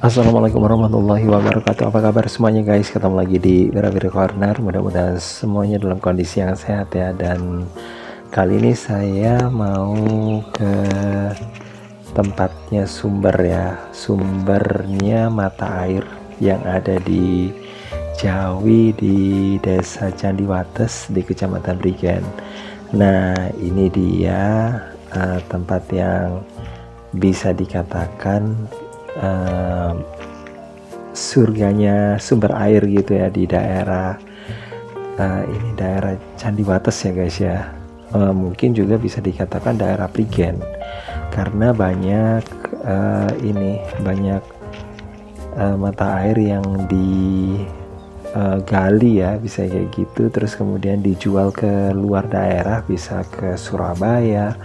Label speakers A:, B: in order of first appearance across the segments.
A: Assalamualaikum warahmatullahi wabarakatuh. Apa kabar semuanya guys? Ketemu lagi di Wira Corner. Mudah-mudahan semuanya dalam kondisi yang sehat ya. Dan kali ini saya mau ke tempatnya sumber ya. Sumbernya mata air yang ada di Jawi di Desa Candiwates di Kecamatan Brigen. Nah, ini dia tempat yang bisa dikatakan surganya sumber air gitu ya di daerah ini daerah Candiwates ya guys ya. Mungkin juga bisa dikatakan daerah Prigen karena banyak banyak mata air yang digali ya, bisa kayak gitu, terus kemudian dijual ke luar daerah, bisa ke Surabaya.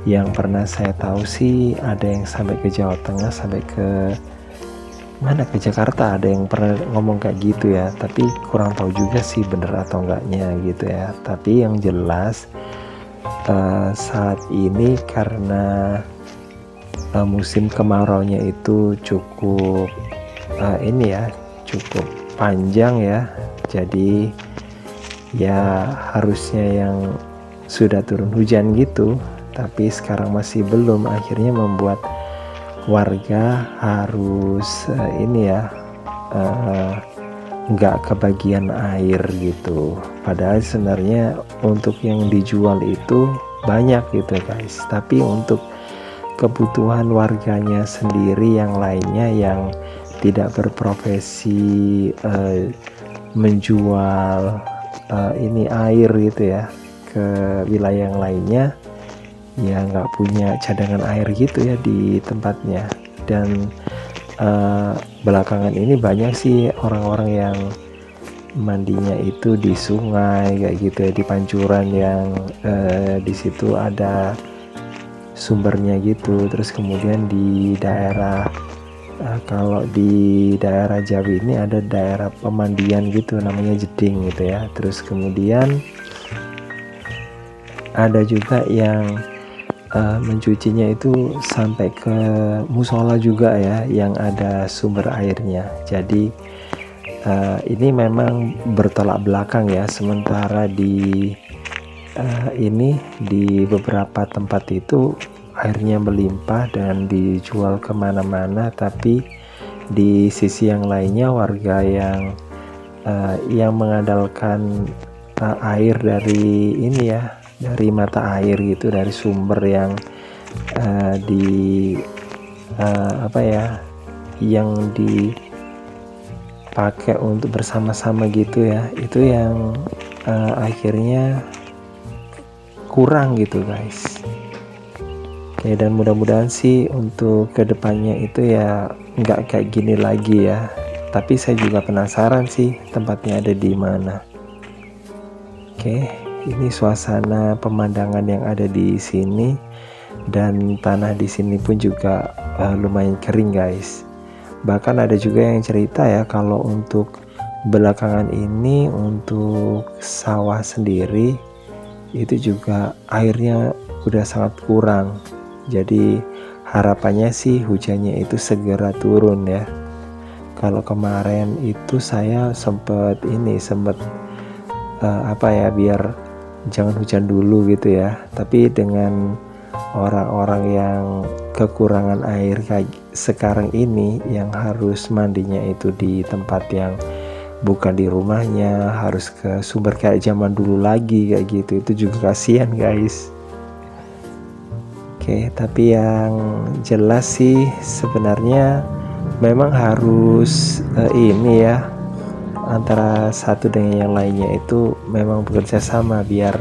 A: Yang pernah saya tahu sih ada yang sampai ke Jawa Tengah, sampai ke mana, ke Jakarta, ada yang pernah ngomong kayak gitu ya, tapi kurang tahu juga sih bener atau enggaknya gitu ya. Tapi yang jelas saat ini karena musim kemaraunya itu cukup cukup panjang ya, jadi ya harusnya yang sudah turun hujan gitu, tapi sekarang masih belum, akhirnya membuat warga harus nggak kebagian air gitu. Padahal sebenarnya untuk yang dijual itu banyak gitu guys, tapi untuk kebutuhan warganya sendiri yang lainnya yang tidak berprofesi menjual air gitu ya ke wilayah yang lainnya, ya nggak punya cadangan air gitu ya di tempatnya. Dan belakangan ini banyak sih orang-orang yang mandinya itu di sungai kayak gitu ya, di pancuran yang di situ ada sumbernya gitu. Terus kemudian di daerah kalau di daerah Jawi ini ada daerah pemandian gitu namanya jeding gitu ya. Terus kemudian ada juga yang mencucinya itu sampai ke musola juga ya, yang ada sumber airnya. Jadi ini memang bertolak belakang ya. Sementara di beberapa tempat itu airnya melimpah dan dijual kemana-mana, tapi di sisi yang lainnya warga yang mengandalkan air dari dari mata air gitu, dari sumber yang yang dipakai untuk bersama-sama gitu ya, itu yang akhirnya kurang gitu guys. Oke, dan mudah-mudahan sih untuk kedepannya itu ya nggak kayak gini lagi ya. Tapi saya juga penasaran sih tempatnya ada di mana. Oke, ini suasana pemandangan yang ada di sini, dan tanah di sini pun juga lumayan kering guys. Bahkan ada juga yang cerita ya kalau untuk belakangan ini untuk sawah sendiri itu juga airnya udah sangat kurang. Jadi harapannya sih hujannya itu segera turun ya. Kalau kemarin itu saya sempat biar jangan hujan dulu gitu ya, tapi dengan orang-orang yang kekurangan air kayak sekarang ini, yang harus mandinya itu di tempat yang bukan di rumahnya, harus ke sumber kayak zaman dulu lagi kayak gitu, itu juga kasihan guys. Oke, tapi yang jelas sih sebenarnya memang harus antara satu dengan yang lainnya itu memang bekerja sama biar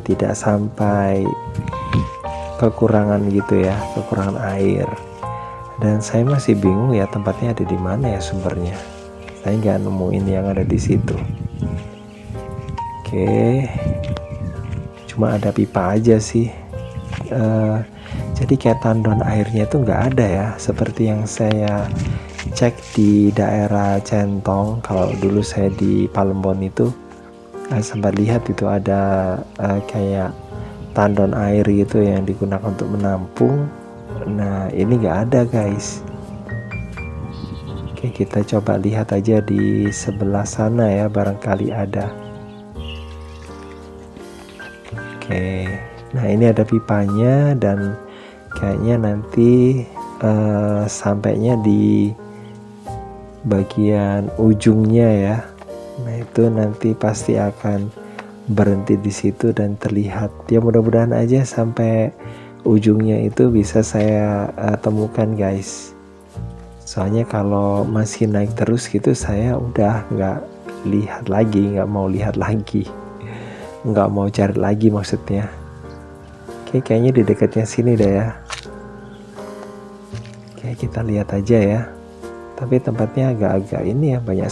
A: tidak sampai kekurangan gitu ya, kekurangan air. Dan saya masih bingung ya tempatnya ada di mana ya sumbernya. Saya nggak nemuin yang ada di situ. Oke, cuma ada pipa aja sih. Jadi kayak tandon airnya itu nggak ada ya, seperti yang saya cek di daerah Centong. Kalau dulu saya di Palembon itu sempat lihat itu ada kayak tandon air gitu yang digunakan untuk menampung. Nah ini nggak ada guys. Oke, kita coba lihat aja di sebelah sana ya, barangkali ada. Oke, nah ini ada pipanya dan kayaknya nanti sampainya di bagian ujungnya ya. Nah itu nanti pasti akan berhenti di situ dan terlihat. Ya mudah-mudahan aja sampai ujungnya itu bisa saya temukan guys. Soalnya kalau masih naik terus gitu saya udah nggak lihat lagi, nggak mau lihat lagi, nggak mau cari lagi maksudnya. Oke, kayaknya di dekatnya sini deh ya. Oke, kita lihat aja ya. Tapi tempatnya agak-agak ini ya, banyak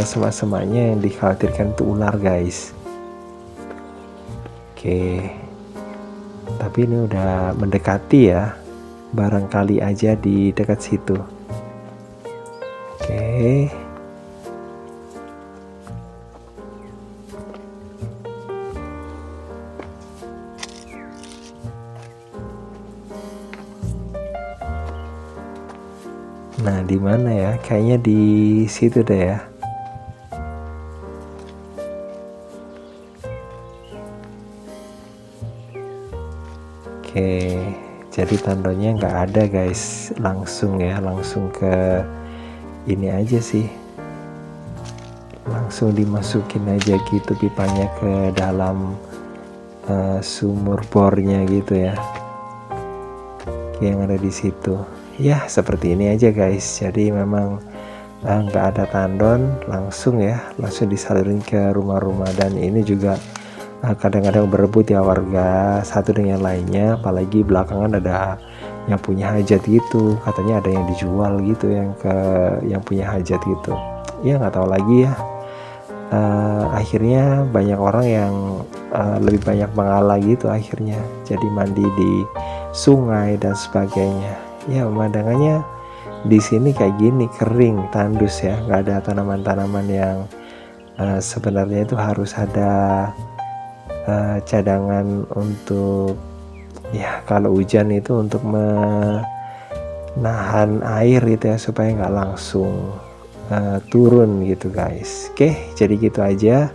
A: semak-semaknya yang dikhawatirkan itu ular guys. Oke, tapi ini udah mendekati ya, barangkali aja di dekat situ. Oke, nah di mana ya? Kayaknya di situ deh ya. Oke, jadi tandanya nggak ada guys, langsung ya, langsung ke ini aja sih, langsung dimasukin aja gitu pipanya ke dalam sumur bornya gitu ya, yang ada di situ. Ya seperti ini aja guys, jadi memang nggak ada tandon, langsung ya, langsung disalurin ke rumah-rumah. Dan ini juga kadang-kadang berebut ya warga satu dengan lainnya, apalagi belakangan ada yang punya hajat gitu, katanya ada yang dijual gitu yang punya hajat gitu ya, nggak tahu lagi ya. Akhirnya banyak orang yang lebih banyak mengalah gitu akhirnya, jadi mandi di sungai dan sebagainya. Ya pemandangannya di sini kayak gini, kering tandus ya, nggak ada tanaman-tanaman yang sebenarnya itu harus ada cadangan untuk ya kalau hujan itu untuk menahan air gitu ya, supaya nggak langsung turun gitu guys. Oke, jadi gitu aja.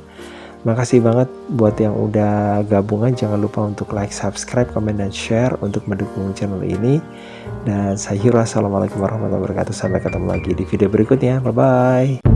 A: Makasih banget buat yang udah gabungan. Jangan lupa untuk like, subscribe, komen, dan share untuk mendukung channel ini. Dan saya Hiro, assalamualaikum warahmatullahi wabarakatuh. Sampai ketemu lagi di video berikutnya. Bye bye.